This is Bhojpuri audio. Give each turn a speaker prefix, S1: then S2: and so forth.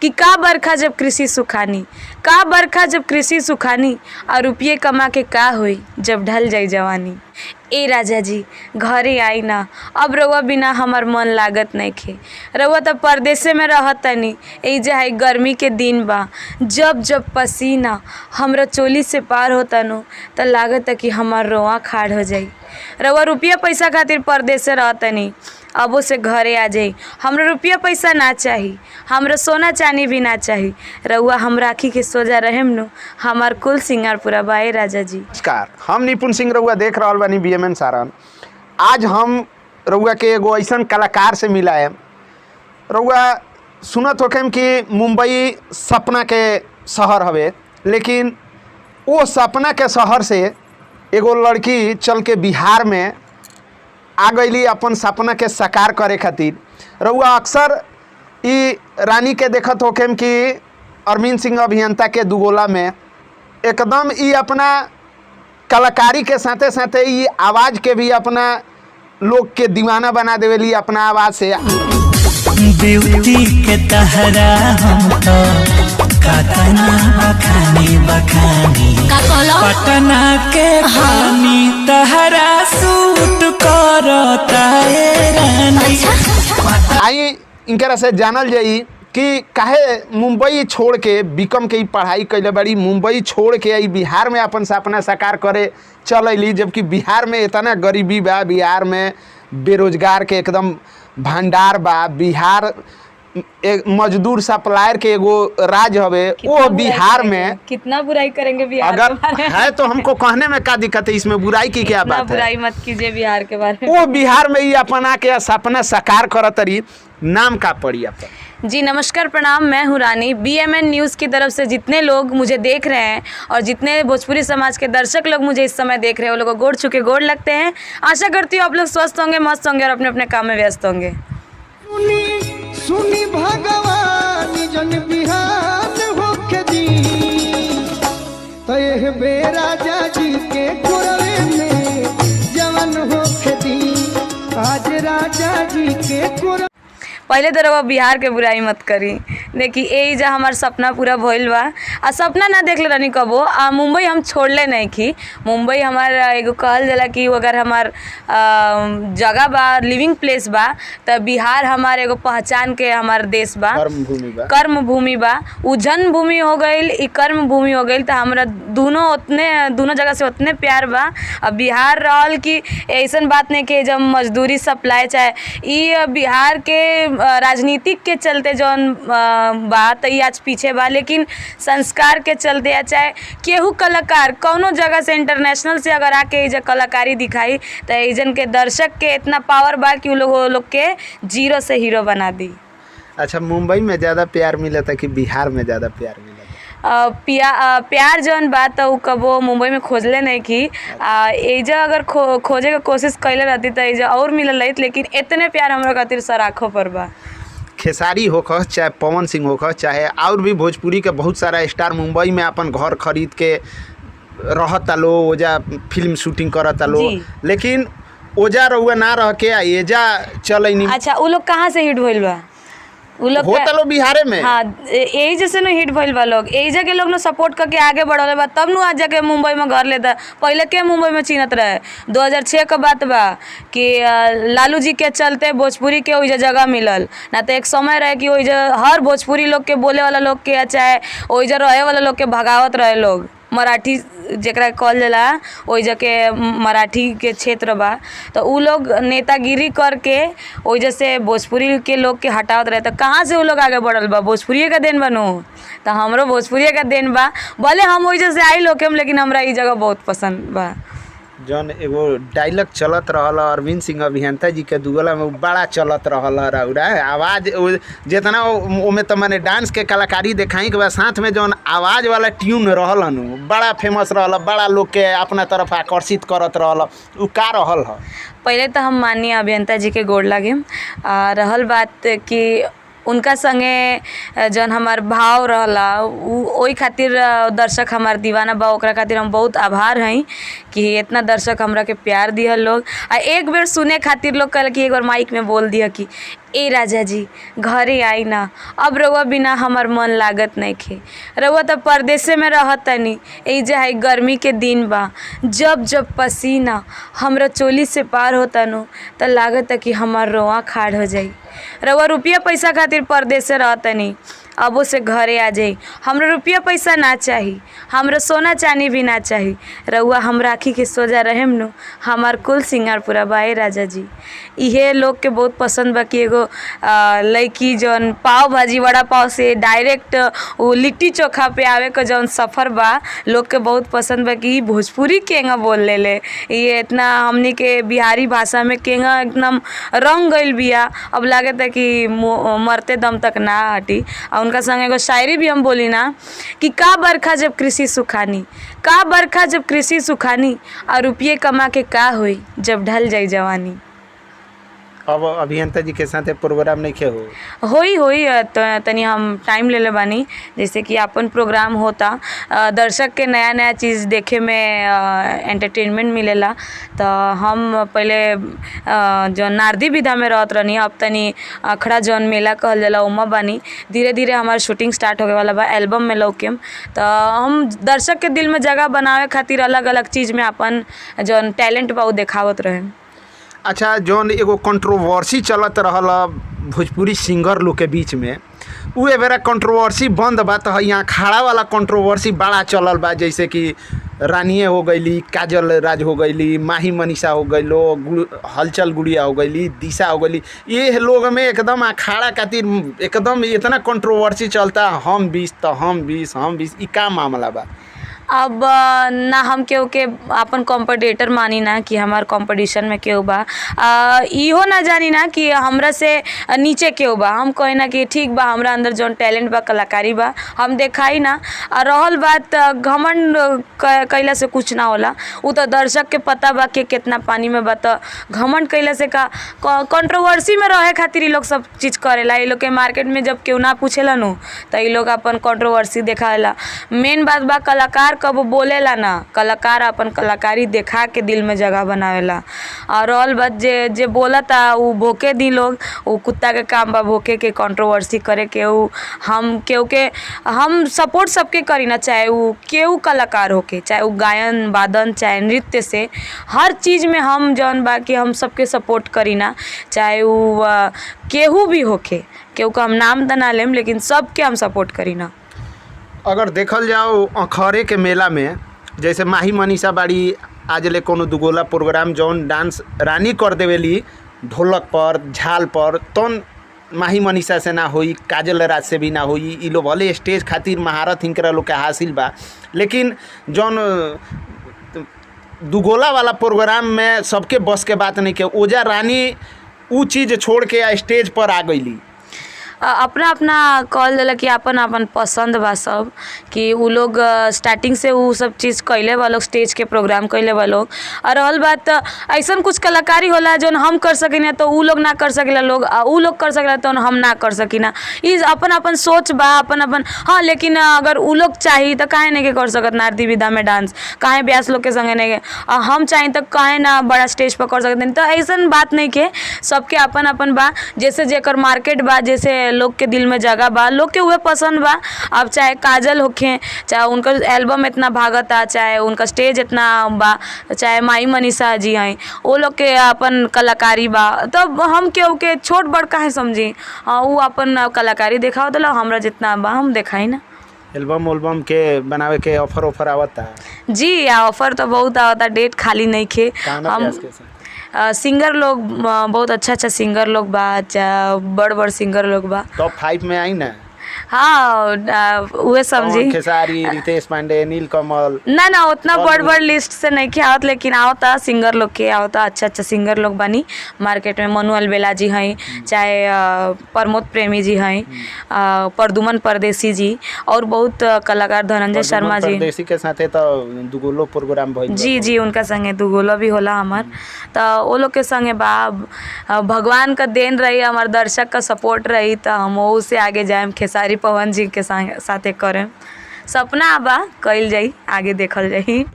S1: कि का बरखा जब कृषि सुखानी, का बरखा जब कृषि सुखानी, और रुपये कमा के का होई जब ढल जाई जवानी। ए राजा जी घरे आई ना, अब रउआ बिना हमार मन लागत नइखे। रउआ तो परदेसे में रहतनी, एइजा है गर्मी के दिन बा, जब जब पसीना हमरा चोली से पार होता नु त लागत कि हमार रोआ खाड़ हो जाई। रउआ रुपया पैसा खातिर परदेसे रहतनी, अबो से घरे आ जाई। हमरा रुपया पैसा ना चाही, हमरा सोना चांदी भी ना चाही। रउआ हम राखी के सोजा रहेम नु, हमार कुल सिंगार पूरा बाए राजा जी।
S2: नमस्कार, हम निपुण सिंह रउआ देख रहल बानी बीएमएन सारण। आज हम रउआ के एगो ऐसन कलाकार से मिलाएम। रउआ सुनत होखेम कि मुंबई सपना के शहर हवे, लेकिन वो सपना के शहर से एगो लड़की चल के बिहार में आ गईली अपन सपना के साकार करे खातिर। रउआ अक्सर ई रानी के देखत होखेम कि अरविंद सिंह अभियंता के दुगोला में एकदम ई अपना कलाकारी के साथे साथे ई आवाज़ के भी अपना लोग के दीवाना बना देवेली अपना आवाज़ से।
S3: ब्यूटी के तहरा हम तो कतना बखानी बखानी पटना के पानी तहरा सूट करता है रानी।
S2: आई इनकरा से जानल जाई कि काहे मुंबई छोड़ के बीकॉम के पढ़ाई कैले बड़ी, मुंबई छोड़ के आई बिहार में अपन सपना साकार करे चल अली, जबकि बिहार में इतना गरीबी बा, बिहार में बेरोजगार के एकदम भंडार बा। बिहार एक मजदूर सप्लायर के एगो राज हवे, वो बिहार में
S1: कितना बुराई करेंगे बिहार
S2: अगर
S1: के बारे में?
S2: है तो हमको कहने में क्या दिक्कत है, इसमें बुराई की क्या बात है?
S1: बुराई मत कीजिए बिहार के बारे में।
S2: वो बिहार में ही अपना के सपना साकार करत रही। नाम का पड़ी आपका?
S1: जी नमस्कार, प्रणाम। मैं हूँ रानी। बीएमएन न्यूज़ की तरफ से जितने लोग मुझे देख रहे हैं और जितने भोजपुरी समाज के दर्शक लोग मुझे इस समय देख रहे हैं, वो लोगों को गोड़ छू के गोड़ लगते हैं। आशा करती हूँ आप लोग स्वस्थ होंगे, मस्त होंगे और अपने अपने काम में व्यस्त होंगे।
S4: सुनी भगवान जन बिहान होके दी, तय बे राजा जी के कोरवे में जवन होके दी, आज राजा जी के कोरवे।
S1: पहले तो रउआ बिहार के बुराई मत करी। देखी एइजा हमार सपना पूरा भइल बा, आ सपना ना देख ले रहनी कबो। मुंबई हम छोड़ले नहीं की। मुंबई हमार एगो कहल जाला कि अगर हमार जगह बा, लिविंग प्लेस बा, त बिहार हमार एगो पहचान के हमार देश बा, कर्म भूमि बा। उ जन्म भूमि हो गईल, ई कर्म भूमि हो गईल। त हमरा दोनों जगह से उतने प्यार बा। अब बिहार रहल कि ऐसन बात नहीं कि जब मजदूरी सप्लाई चाहे ई बिहार के राजनीतिक के चलते जौन बात है आज पीछे बा, लेकिन संस्कार के चलते या चाहे केहू कलाकार कौनो जगह से इंटरनेशनल से अगर आके एजा कलाकारी दिखाई तो एजन के दर्शक के इतना पावर बा कि वो लोग के जीरो से हीरो बना दी।
S2: अच्छा, मुंबई में ज़्यादा प्यार मिला था कि बिहार में ज़्यादा प्यार मिला?
S1: प्यार जौन बात है वो कबो मुंबई में खोजले नहीं की। एजा अगर खोजे के कोशिश कैले रहती तो एजा और मिलल रही, लेकिन इतने प्यार हमरा खातिर सराखों पर बा।
S2: खेसारी होखस चाहे पवन सिंह होखस चाहे और भी भोजपुरी के बहुत सारा स्टार मुंबई में अपन घर खरीद के रहता लो, ओजा फिल्म शूटिंग करता लो, लेकिन ओजा रउआ ना रह के एजा चल।
S1: अच्छा, वो लोग कहाँ से हिट भइल बा?
S2: होता लो बिहारे में।
S1: हाँ, यही जैसे न हिट भइल बा लोग, एजा के लोग न सपोर्ट करके आगे बढ़ले बा, तब न आज जाके मुंबई में घर लेता। पहले के मुंबई में चिन्हत रहे? 2006 का बात बा कि लालू जी के चलते भोजपुरी के ओइजा जगह मिलल ना। तो एक समय रहे कि ओइजा हर भोजपुरी लोग के बोले वाला लोग के चाहे ओइजा रहे वाला लोग के भगावत रहे लोग। मराठी जरा कहल जाला, ओइजा के मराठी के क्षेत्र बा, तो उ लोग नेतागिरी करके ओइजा से भोजपुरी के लोग के हटावत रहे। तो कहाँ से वो लोग आगे बढ़ल बा? भोजपुरी का देन बनू। तो हमरो भोजपुरी का देन बा, भले हम ओइजा से आई लोग, लेकिन हमरा ई जगह बहुत पसंद बा।
S2: जौन एगो डायलॉग चलत रहल अरविंद सिंह अभियंता जी के दुगला में बड़ा चलत रहल रउरा आवाज़, जितना ओमे तो मैंने डांस के कलाकारी दिखाई के बाद साथ में जौन आवाज़ वाला ट्यून रहल बड़ा फेमस रहल, बड़ा लोग के अपना तरफ आकर्षित करत रहल, उ का रहल ह?
S1: पहले तो हम माननीय अभियंता जी के गोड़ लागे। रहल बात कि उनका संगे जौन हमार भाव रहला ओई खातिर दर्शक हमार दीवाना बा, ओकरा खातिर हम बहुत आभार हई कि इतना दर्शक हमरा के प्यार दिहल लोग। आ एक बेर सुने खातिर लोग कहल कि एक बार माइक में बोल दिया कि ए राजा जी घरे आई ना, अब रउआ बिना हमार मन लागत नइखे। रउआ तो परदेसे में रहत तनी, एइजा है गर्मी के दिन बा, जब जब पसीना हमरा चोली से पार होता नु त लागत कि हमार रोआ खाड़ हो जाई। रउआ रुपया पैसा खातिर परदेसे रहतनी, अब से घरे आ जाई। हमरा रुपया पैसा ना चाही, हमरा सोना चांदी भी ना चाही, रउआ हम राखी के सोजा रहेम नु हमार कुल सिंगार पूरा बाए राजा जी। इहे लोग के बहुत पसंद बा कि एगो लड़की जौन पाव भाजी वड़ा पाव से डायरेक्ट वो लिट्टी चोखा पे आवे के जौन सफ़र बा, लोग के बहुत पसंद बा कि भोजपुरी केंगा बोल ले ये इतना हमनी के बिहारी भाषा में केंगा एकदम रंग गइल बिया। अब लागत है कि मरते दम तक ना हटी। और उनका संग एगो शायरी भी हम बोली ना कि का बरखा जब कृषि सुखानी, का बरखा जब कृषि सुखानी, और रुपये कमा के का होई जब ढल जाई जवानी।
S2: अब अभियंता जी के साथ प्रोग्राम नहीं खे
S1: होई तनी हम टाइम ले बानी, जैसे कि अपन प्रोग्राम होता, दर्शक के नया नया चीज़ देखे में एंटरटेनमेंट मिलेला। तो हम पहले जो नारदी विधा में रहत रहनी, अब तनी अखड़ा जौन मेला कहल जाला उमा बानी। धीरे धीरे हमार शूटिंग स्टार्ट होगे वाला बा, एल्बम में लौकेम। तो हम दर्शक के दिल में जगह बनावे खातिर अलग अलग चीज़ में अपन जौन टैलेंट बा उ देखावत रहे।
S2: अच्छा, जौन एगो कंट्रोवर्सी चलत रहल भोजपुरी सिंगर लोग के बीच में, उ बेरा कंट्रोवर्सी बंद बा। तो यहाँ खड़ा वाला कंट्रोवर्सी बड़ा चलल बा, जैसे कि रानिए हो गईली, काजल राज हो गईली, माही मनीषा हो गईलो, हलचल गुड़िया हो गईली, दिशा हो गईली। ये लोग में एकदम अखाड़ा खातिर एकदम इतना कंट्रोवर्सी चलता, हम 20 तो हम 20 हम 20। ई का मामला बा?
S1: अब ना हम केहू के अपन कॉम्पिटिटर मानी ना कि हमार कंपटीशन में केहू बा, इहो ना जानी ना कि हमरा से नीचे केहू बा। हम कही ना कि ठीक बा, हमरा अंदर जौन टैलेंट बा, कलाकारी बा, हम देखाई ना। रहल बात घमंड कैला से कुछ ना होला, उ तो दर्शक के पता बा कि कितना पानी में बा। तो घमंड कैला से का कंट्रोवर्सी में रहे खातिर ई लोग सब चीज़ करेला। ई लोग के मार्केट में जब केहू ना पूछेला नु तो ई लोग अपन कंट्रोवर्सी देखावेला। मेन बात बा कलाकार कब बोलेला ना, कलाकार अपन कलाकारी देखा के दिल में जगह बनावेला। और रहल बात जे बोलता उ भोके दी लोग, उ कुत्ता के काम बा भोके के, कंट्रोवर्सी करे के। उ हम केहू के हम सपोर्ट सबके करी ना, चाहे उ केहू कलाकार होके, चाहे उ गायन वादन चाहे नृत्य से, हर चीज़ में हम जौन बा कि हम सबके सपोर्ट करी ना, चाहे उ केहू भी होके। केहू का हम नाम त ना लेम, लेकिन सबके हम सपोर्ट करी ना।
S2: अगर देखल जाओ अखड़े के मेला में, जैसे माही मनीषा बाड़ी, आज ले कोनो दुगोला प्रोग्राम जौन डांस रानी कर देवेली ढोलक पर झाल पर, तौन माही मनीषा से ना होई, काजल राज से भी ना होई। ई लोग भले स्टेज खातिर महारत हिंकरा लोग के हासिल बा, लेकिन जौन दुगोला वाला प्रोग्राम में सबके बस के बात नहीं के। ओजा रानी उ चीज़ छोड़ के स्टेज पर आ गईली।
S1: अपना अपना कहल जाला कि अपन अपन पसंद बा सब, कि उ लोग स्टार्टिंग से उ सब चीज़ कैले बा लोग, स्टेज के प्रोग्राम कैले बा लोग। और रहल बात ऐसन कुछ कलाकारी होला जौन हम कर सकिना तो उ लोग ना कर सकेला लोग, उ लोग कर सकेला तो हम ना कर सकिना। ई अपन अपन सोच बा, अपन अपन। हाँ, लेकिन अगर उ लोग चाही तो काहे नहीं के कर सकत नारदी विधा में डांस, काहे ब्यास लोग के संगे नहीं के। हम चाही तो काहे ना बड़ा स्टेज पर कर सकते। तो ऐसन बात नहीं के, सबके अपन अपन बा, जैसे जेकर मार्केट बा, जैसे लोग के दिल में जगह बा, लोग के उहे पसंद बा। अब चाहे काजल होखे, चाहे उनका एल्बम इतना भागता, चाहे उनका स्टेज इतना बा, चाहे माई मनीषा जी हैं, वो लोग के अपन कलाकारी बा। तो हम केहू के छोट बड़ काहे समझी। हाँ, वो अपन कलाकारी दिखाओ दिला, हमरा जितना बा हम दिखाई ना।
S2: एल्बम के बनावे के ऑफर आवता? जी,
S1: ऑफर तो बहुत आवता, डेट खाली नहीं खे। हम सिंगर लोग बहुत अच्छा सिंगर लोग बा, बड़ सिंगर लोग बा।
S2: टॉप 5 में आई ना?
S1: हाँ उहे समझी
S2: पवन खेसारी, रितेश पांडे, नीलकमल।
S1: ना उतना
S2: और
S1: बड़ बड़ लिस्ट से नहीं के आवत, लेकिन आवता सिंगर लोग के आवता, अच्छा सिंगर लोग बनी मार्केट में। मनु अलबेला जी हैं, चाहे प्रमोद प्रेमी जी हैं, प्रदुमन परदेसी जी, और बहुत कलाकार धनंजय शर्मा जी
S2: परदेसी के साथे तो दुगोलो प्रोग्राम भइल बा।
S1: जी उनका संगे दुगोला भी होला हमार। तो वो लोग के संगे बा भगवान का देन रही, हमार दर्शक का सपोर्ट रही, तो हम उससे आगे जाएम, खेसारी पवन जी के साथे करें। सपना बा कइल जाई, आगे देखल जाई।